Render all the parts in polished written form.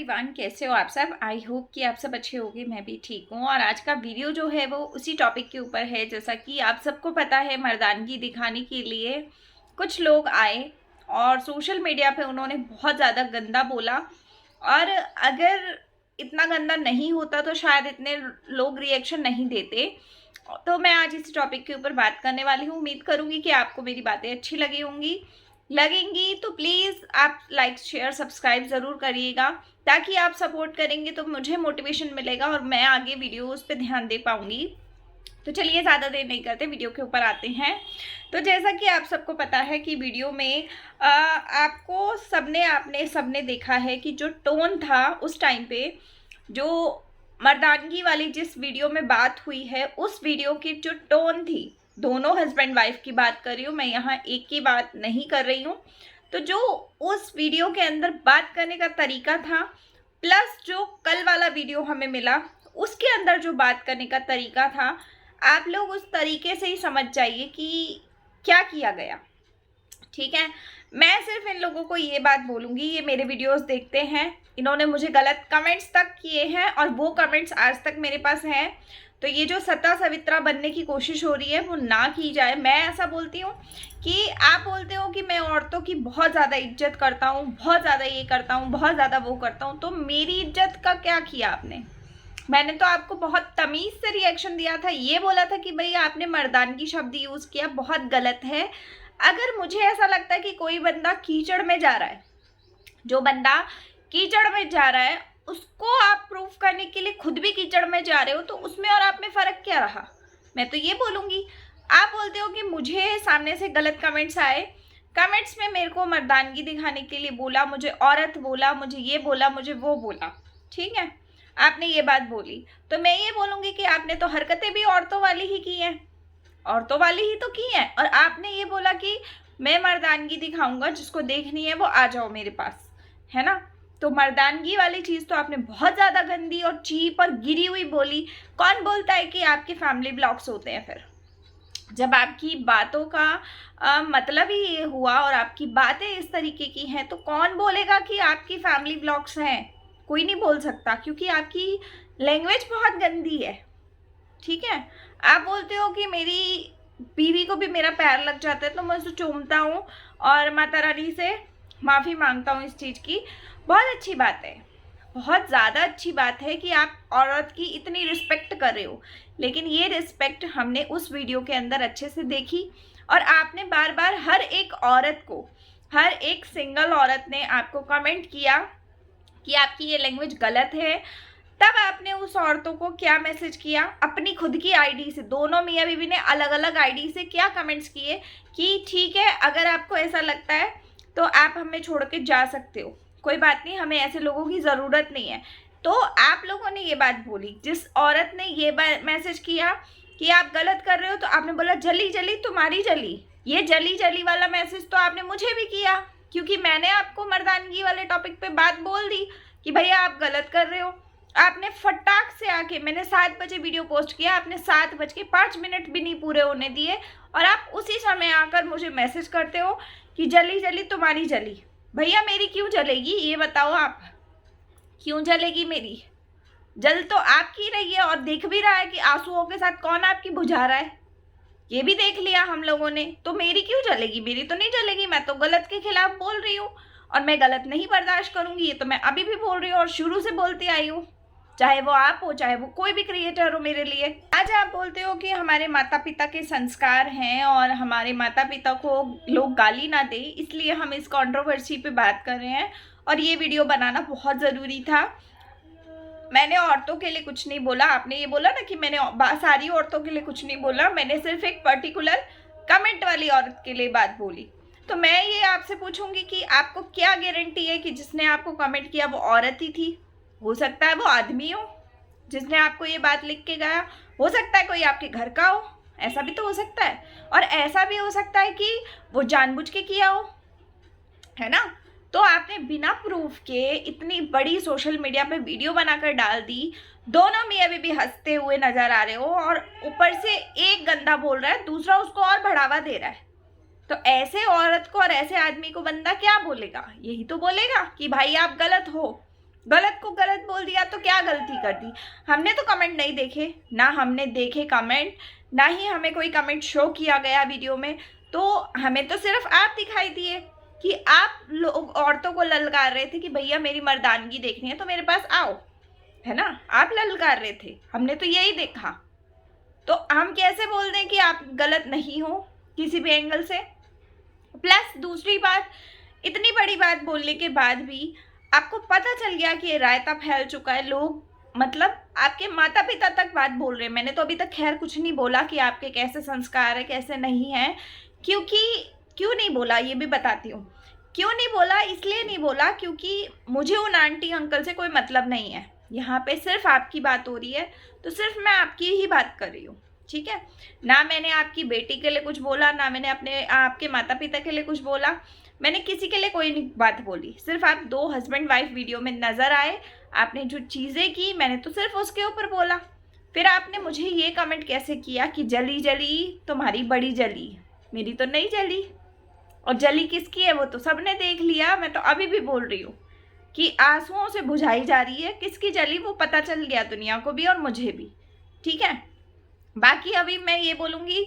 Everyone, कैसे हो आप सब। आई होप कि आप सब अच्छे होंगे। मैं भी ठीक हूँ। और आज का वीडियो जो है वो उसी टॉपिक के ऊपर है। जैसा कि आप सबको पता है, मर्दानगी दिखाने के लिए कुछ लोग आए और सोशल मीडिया पे उन्होंने बहुत ज़्यादा गंदा बोला। और अगर इतना गंदा नहीं होता तो शायद इतने लोग रिएक्शन नहीं देते। तो मैं आज इस टॉपिक के ऊपर बात करने वाली हूँ। उम्मीद करूँगी कि आपको मेरी बातें अच्छी लगेंगी तो प्लीज़ आप लाइक शेयर सब्सक्राइब ज़रूर करिएगा, ताकि आप सपोर्ट करेंगे तो मुझे मोटिवेशन मिलेगा और मैं आगे वीडियोस पे ध्यान दे पाऊँगी। तो चलिए ज़्यादा देर नहीं करते, वीडियो के ऊपर आते हैं। तो जैसा कि आप सबको पता है कि वीडियो में आपको सबने देखा है कि जो टोन था उस टाइम पे, जो मर्दानगी वाली जिस वीडियो में बात हुई है, उस वीडियो की जो टोन थी, दोनों हस्बैंड वाइफ की बात कर रही हूँ मैं, यहाँ एक की बात नहीं कर रही हूँ। तो जो उस वीडियो के अंदर बात करने का तरीका था, प्लस जो कल वाला वीडियो हमें मिला उसके अंदर जो बात करने का तरीका था, आप लोग उस तरीके से ही समझ जाइए कि क्या किया गया। ठीक है, मैं सिर्फ इन लोगों को ये बात बोलूँगी, ये मेरे वीडियोस देखते हैं, इन्होंने मुझे गलत कमेंट्स तक किए हैं और वो कमेंट्स आज तक मेरे पास हैं। तो ये जो सत्ता सवित्रा बनने की कोशिश हो रही है वो ना की जाए। मैं ऐसा बोलती हूँ कि आप बोलते हो कि मैं औरतों की बहुत ज़्यादा इज्जत करता हूँ, बहुत ज़्यादा ये करता हूँ, बहुत ज़्यादा वो करता हूँ, तो मेरी इज्जत का क्या किया आपने? मैंने तो आपको बहुत तमीज़ से रिएक्शन दिया था, ये बोला था कि भाई आपने मर्दानगी शब्द यूज़ किया, बहुत गलत है। अगर मुझे ऐसा लगता है कि कोई बंदा कीचड़ में जा रहा है, जो बंदा कीचड़ में जा रहा है उसको आप प्रूफ करने के लिए खुद भी कीचड़ में जा रहे हो, तो उसमें और आप में फ़र्क क्या रहा? मैं तो ये बोलूँगी। आप बोलते हो कि मुझे सामने से गलत कमेंट्स आए, कमेंट्स में मेरे को मर्दानगी दिखाने के लिए बोला, मुझे औरत बोला, मुझे ये बोला, मुझे वो बोला। ठीक है, आपने ये बात बोली, तो मैं ये बोलूँगी कि आपने तो हरकतें भी औरतों वाली ही की हैं, औरतों वाली ही तो की हैं। और आपने ये बोला कि मैं मर्दानगी दिखाऊंगा, जिसको देखनी है वो आ जाओ मेरे पास, है ना। तो मर्दानगी वाली चीज़ तो आपने बहुत ज़्यादा गंदी और चीप और गिरी हुई बोली। कौन बोलता है कि आपके फैमिली ब्लॉग्स होते हैं? फिर जब आपकी बातों का मतलब ही ये हुआ और आपकी बातें इस तरीके की हैं, तो कौन बोलेगा कि आपकी फैमिली ब्लॉग्स हैं? कोई नहीं बोल सकता, क्योंकि आपकी लैंग्वेज बहुत गंदी है। ठीक है, आप बोलते हो कि मेरी बीवी को भी मेरा पैर लग जाता है तो मैं उसे चूमता हूँ और माता रानी से माफ़ी मांगता हूँ इस चीज़ की। बहुत अच्छी बात है, बहुत ज़्यादा अच्छी बात है कि आप औरत की इतनी रिस्पेक्ट कर रहे हो। लेकिन ये रिस्पेक्ट हमने उस वीडियो के अंदर अच्छे से देखी, और आपने बार बार हर एक औरत को, हर एक सिंगल औरत ने आपको कमेंट किया कि आपकी ये लैंग्वेज गलत है। तब आपने उस औरतों को क्या मैसेज किया? अपनी खुद की आईडी से, दोनों मियाँ बीवी ने अलग अलग आईडी से क्या कमेंट्स किए कि ठीक है, अगर आपको ऐसा लगता है तो आप हमें छोड़ के जा सकते हो, कोई बात नहीं, हमें ऐसे लोगों की ज़रूरत नहीं है। तो आप लोगों ने ये बात बोली। जिस औरत ने ये मैसेज किया कि आप गलत कर रहे हो, तो आपने बोला जली जली तुम्हारी जली। ये जली जली वाला मैसेज तो आपने मुझे भी किया, क्योंकि मैंने आपको मर्दानगी वाले टॉपिक पे बात बोल दी कि भैया आप गलत कर रहे हो। आपने फटाक से आके, मैंने 7 बजे वीडियो पोस्ट किया, आपने 7:05 भी नहीं पूरे होने दिए और आप उसी समय आकर मुझे मैसेज करते हो कि जली जली तुम्हारी जली। भैया मेरी क्यों जलेगी, ये बताओ आप, क्यों जलेगी मेरी? जल तो आपकी रही है, और देख भी रहा है कि आंसुओं के साथ कौन आपकी बुझा रहा है, ये भी देख लिया हम लोगों ने। तो मेरी क्यों जलेगी? मेरी तो नहीं जलेगी, मैं तो गलत के खिलाफ बोल रही हूँ और मैं गलत नहीं बर्दाश्त करूंगी। ये तो मैं अभी भी बोल रही हूँ और शुरू से बोलती आई हूँ, चाहे वो आप हो, चाहे वो कोई भी क्रिएटर हो मेरे लिए। आज आप बोलते हो कि हमारे माता पिता के संस्कार हैं और हमारे माता पिता को लोग गाली ना दे, इसलिए हम इस कंट्रोवर्सी पे बात कर रहे हैं और ये वीडियो बनाना बहुत ज़रूरी था। मैंने औरतों के लिए कुछ नहीं बोला। आपने ये बोला ना कि मैंने सारी औरतों के लिए कुछ नहीं बोला, मैंने सिर्फ एक पर्टिकुलर कमेंट वाली औरत के लिए बात बोली। तो मैं ये आपसे पूछूंगी कि आपको क्या गारंटी है कि जिसने आपको कमेंट किया वो औरत ही थी? हो सकता है वो आदमी हो जिसने आपको ये बात लिख के गया, हो सकता है कोई आपके घर का हो, ऐसा भी तो हो सकता है। और ऐसा भी हो सकता है कि वो जानबूझ के किया हो, है ना। तो आपने बिना प्रूफ के इतनी बड़ी सोशल मीडिया पे वीडियो बनाकर डाल दी, दोनों मियाँ बीवी हंसते हुए नजर आ रहे हो और ऊपर से एक गंदा बोल रहा है, दूसरा उसको और बढ़ावा दे रहा है। तो ऐसे औरत को और ऐसे आदमी को बंदा क्या बोलेगा? यही तो बोलेगा कि भाई आप गलत हो। गलत को गलत बोल दिया तो क्या गलती कर दी? हमने तो कमेंट नहीं देखे, ना हमने देखे कमेंट, ना ही हमें कोई कमेंट शो किया गया वीडियो में। तो हमें तो सिर्फ आप दिखाई दिए कि आप लोग औरतों को ललकार रहे थे कि भैया मेरी मर्दानगी देखनी है तो मेरे पास आओ, है ना? आप ललकार रहे थे, हमने तो यही देखा। तो हम कैसे बोल दें कि आप गलत नहीं हो किसी भी एंगल से? प्लस दूसरी बात, इतनी बड़ी बात बोलने के बाद भी आपको पता चल गया कि ये रायता फैल चुका है, लोग मतलब आपके माता पिता तक बात बोल रहे हैं। मैंने तो अभी तक खैर कुछ नहीं बोला कि आपके कैसे संस्कार है कैसे नहीं है, क्योंकि क्यों नहीं बोला ये भी बताती हूँ। क्यों नहीं बोला? इसलिए नहीं बोला क्योंकि मुझे उन आंटी अंकल से कोई मतलब नहीं है। यहाँ पे सिर्फ आपकी बात हो रही है, तो सिर्फ मैं आपकी ही बात कर रही हूँ, ठीक है? ना मैंने आपकी बेटी के लिए कुछ बोला, ना मैंने अपने आपके माता पिता के लिए कुछ बोला, मैंने किसी के लिए कोई नहीं बात बोली। सिर्फ आप दो हस्बैंड वाइफ वीडियो में नज़र आए, आपने जो चीज़ें की मैंने तो सिर्फ उसके ऊपर बोला। फिर आपने मुझे ये कमेंट कैसे किया कि जली जली तुम्हारी बड़ी जली, मेरी तो नहीं जली। और जली किसकी है वो तो सबने देख लिया। मैं तो अभी भी बोल रही हूँ कि आंसुओं से बुझाई जा रही है, किसकी जली वो पता चल गया दुनिया को भी और मुझे भी, ठीक है? बाकी अभी मैं ये बोलूँगी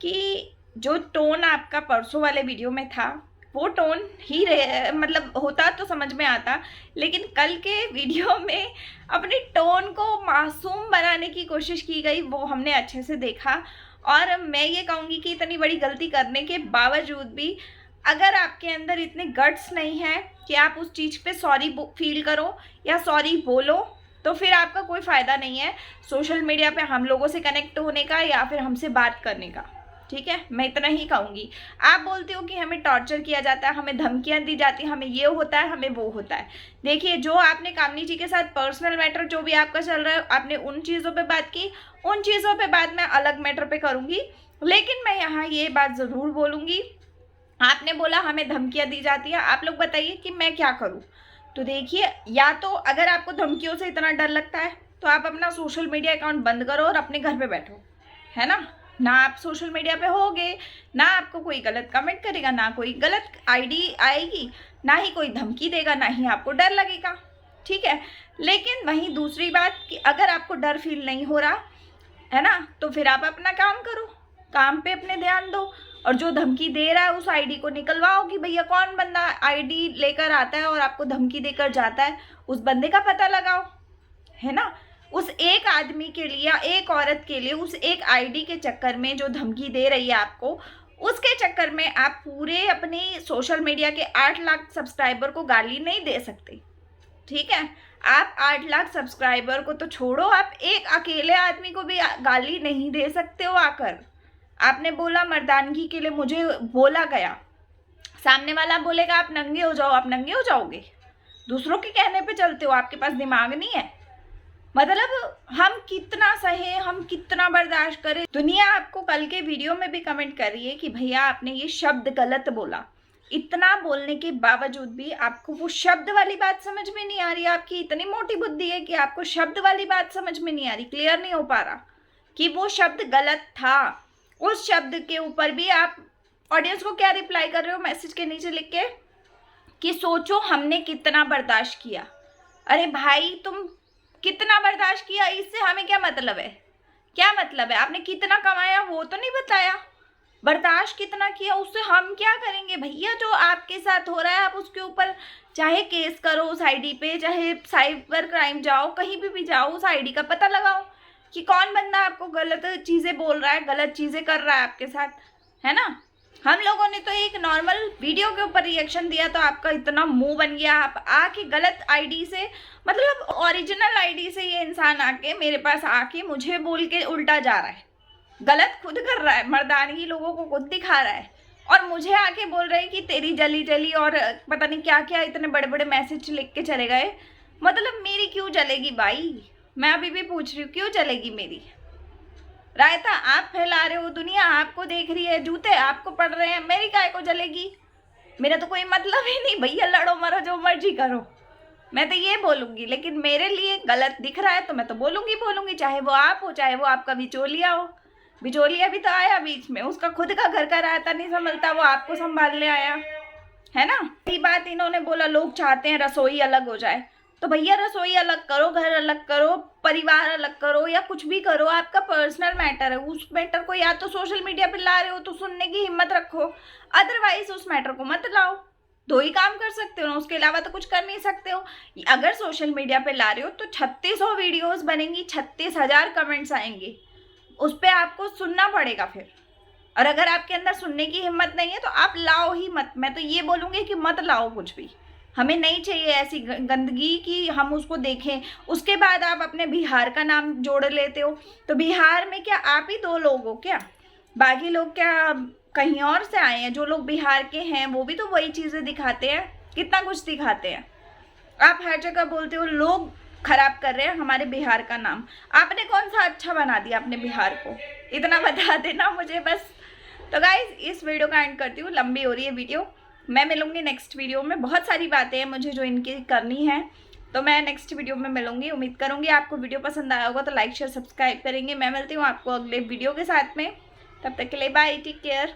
कि जो टोन आपका परसों वाले वीडियो में था वो टोन ही मतलब होता तो समझ में आता, लेकिन कल के वीडियो में अपनी टोन को मासूम बनाने की कोशिश की गई, वो हमने अच्छे से देखा। और मैं ये कहूँगी कि इतनी बड़ी गलती करने के बावजूद भी अगर आपके अंदर इतने गट्स नहीं है कि आप उस चीज़ पे सॉरी फील करो या सॉरी बोलो, तो फिर आपका कोई फ़ायदा नहीं है सोशल मीडिया पे हम लोगों से कनेक्ट होने का या फिर हमसे बात करने का, ठीक है? मैं इतना ही कहूँगी। आप बोलते हो कि हमें टॉर्चर किया जाता है, हमें धमकियाँ दी जाती हैं, हमें ये होता है, हमें वो होता है। देखिए, जो आपने कामनी जी के साथ पर्सनल मैटर जो भी आपका चल रहा है, आपने उन चीज़ों पे बात की, उन चीज़ों पे बात मैं अलग मैटर पे करूँगी। लेकिन मैं यहाँ ये बात ज़रूर बोलूँगी, आपने बोला हमें धमकियाँ दी जाती हैं, आप लोग बताइए कि मैं क्या करूँ? तो देखिए, या तो अगर आपको धमकियों से इतना डर लगता है तो आप अपना सोशल मीडिया अकाउंट बंद करो और अपने घर पे बैठो, है ना? ना आप सोशल मीडिया पे होगे, ना आपको कोई गलत कमेंट करेगा, ना कोई गलत आईडी आएगी, ना ही कोई धमकी देगा, ना ही आपको डर लगेगा, ठीक है? लेकिन वहीं दूसरी बात कि अगर आपको डर फील नहीं हो रहा है ना, तो फिर आप अपना काम करो, काम पे अपने ध्यान दो। और जो धमकी दे रहा है उस आईडी को निकलवाओ कि भैया कौन बंदा आईडी लेकर आता है और आपको धमकी देकर जाता है, उस बंदे का पता लगाओ, है ना? उस एक आदमी के लिए या एक औरत के लिए उस एक आईडी के चक्कर में जो धमकी दे रही है आपको, उसके चक्कर में आप पूरे अपने सोशल मीडिया के 8 लाख सब्सक्राइबर को गाली नहीं दे सकते, ठीक है? आप 8 लाख सब्सक्राइबर को तो छोड़ो, आप एक अकेले आदमी को भी गाली नहीं दे सकते हो आकर। आपने बोला मर्दानगी के लिए मुझे बोला गया, सामने वाला बोलेगा आप नंगे हो जाओ, आप नंगे हो जाओगे? दूसरों के कहने पे चलते हो, आपके पास दिमाग नहीं है? मतलब हम कितना सहे, हम कितना बर्दाश्त करें? दुनिया आपको कल के वीडियो में भी कमेंट कर रही है कि भैया आपने ये शब्द गलत बोला। इतना बोलने के बावजूद भी आपको वो शब्द वाली बात समझ में नहीं आ रही। आपकी इतनी मोटी बुद्धि है कि आपको शब्द वाली बात समझ में नहीं आ रही, क्लियर नहीं हो पा रहा कि वो शब्द गलत था। उस शब्द के ऊपर भी आप ऑडियंस को क्या रिप्लाई कर रहे हो मैसेज के नीचे लिख के कि सोचो हमने कितना बर्दाश्त किया। अरे भाई, तुम कितना बर्दाश्त किया इससे हमें क्या मतलब है? क्या मतलब है? आपने कितना कमाया वो तो नहीं बताया, बर्दाश्त कितना किया उससे हम क्या करेंगे? भैया जो आपके साथ हो रहा है आप उसके ऊपर चाहे केस करो उस आईडी पे, चाहे साइबर क्राइम जाओ, कहीं भी जाओ, उस आईडी का पता लगाओ कि कौन बंदा आपको गलत चीज़ें बोल रहा है, गलत चीज़ें कर रहा है आपके साथ, है ना? हम लोगों ने तो एक नॉर्मल वीडियो के ऊपर रिएक्शन दिया तो आपका इतना मुंह बन गया। आप आके गलत आईडी से, मतलब ओरिजिनल आईडी से ये इंसान आके मेरे पास आके मुझे बोल के उल्टा जा रहा है, गलत खुद कर रहा है, मर्दानगी लोगों को खुद दिखा रहा है और मुझे आके बोल रहे हैं कि तेरी जली जली और पता नहीं क्या क्या इतने बड़े बड़े मैसेज लिख के चले गए। मतलब मेरी क्यों जलेगी भाई? मैं अभी भी पूछ रही हूँ क्यों जलेगी मेरी? रायता आप फैला रहे हो, दुनिया आपको देख रही है, जूते आपको पड़ रहे हैं, मेरी काय को जलेगी? मेरा तो कोई मतलब ही नहीं भैया, लड़ो मरो जो मर्जी करो, मैं तो ये बोलूँगी। लेकिन मेरे लिए गलत दिख रहा है तो मैं तो बोलूँगी, चाहे वो आप हो चाहे वो आपका बिचौलिया हो। बिचौलिया भी तो आया बीच में, उसका खुद का घर का रायता नहीं संभलता, वो आपको संभालने आया, है ना? यही बात इन्होंने बोला लोग चाहते हैं रसोई अलग हो जाए। तो भैया रसोई अलग करो, घर अलग करो, परिवार अलग करो, या कुछ भी करो, आपका पर्सनल मैटर है। उस मैटर को या तो सोशल मीडिया पे ला रहे हो तो सुनने की हिम्मत रखो, अदरवाइज उस मैटर को मत लाओ। दो ही काम कर सकते हो ना, उसके अलावा तो कुछ कर नहीं सकते हो। अगर सोशल मीडिया पे ला रहे हो तो 3600 वीडियोस बनेंगी, 36,000 कमेंट्स आएंगे, उस पर आपको सुनना पड़ेगा फिर। और अगर आपके अंदर सुनने की हिम्मत नहीं है तो आप लाओ ही मत। मैं तो ये बोलूँगी कि मत लाओ कुछ भी। हमें नहीं चाहिए ऐसी गंदगी कि हम उसको देखें। उसके बाद आप अपने बिहार का नाम जोड़ लेते हो, तो बिहार में क्या आप ही 2 लोग हो क्या? बाकी लोग क्या कहीं और से आए हैं? जो लोग बिहार के हैं वो भी तो वही चीज़ें दिखाते हैं, कितना कुछ दिखाते हैं। आप हर जगह बोलते हो लोग खराब कर रहे हैं हमारे बिहार का नाम। आपने कौन सा अच्छा बना दिया अपने बिहार को? इतना बता देना मुझे बस। तो गाइज इस वीडियो का एंड करती हूँ, लंबी हो रही है वीडियो। मैं मिलूंगी नेक्स्ट वीडियो में। बहुत सारी बातें हैं मुझे जो इनकी करनी है, तो मैं नेक्स्ट वीडियो में मिलूंगी। उम्मीद करूंगी आपको वीडियो पसंद आया होगा, तो लाइक शेयर सब्सक्राइब करेंगे। मैं मिलती हूँ आपको अगले वीडियो के साथ में। तब तक के लिए बाय, टेक केयर।